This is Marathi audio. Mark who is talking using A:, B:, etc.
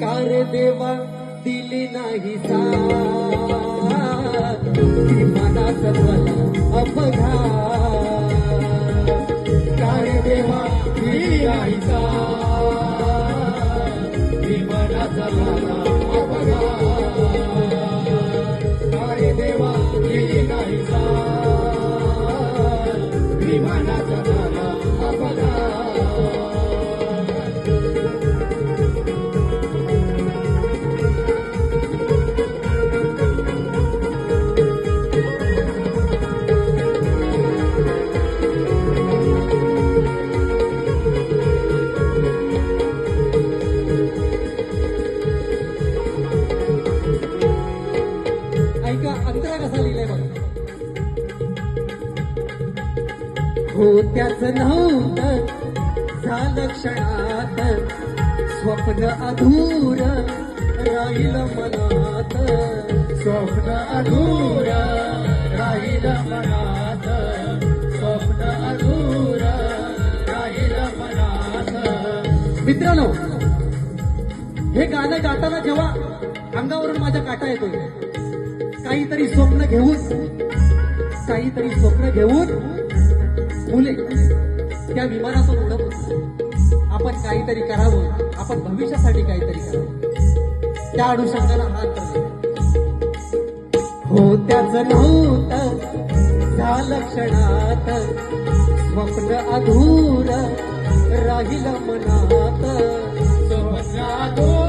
A: कार देवा दिली नाही साथ मनात मला अपघात कार देवा दिली नाही साथ मनात मला अपघात कार देवा दिली नाही साथ मनात मला अपघात अंतरा कसा लिहिलाय बघा. होत्याच नव्हतं झालं क्षणात स्वप्न अधूर राहिलं मनात स्वप्न अधूर राहिलं मनात स्वप्न अधूर राहिलं मनात. मित्रांनो, हे गाणं गाताना जेव्हा अंगावरून माझ्या काटा येतोय, काहीतरी स्वप्न घेऊन मुले त्या विमानातून उडत होती. आपण काहीतरी करावं, आपण भविष्यासाठी काहीतरी करावं, त्या अनुषंगाने हात हो त्याच नव्हतं झालं क्षणात स्वप्न अधूर राहिलं मनात स्वप्न अधूर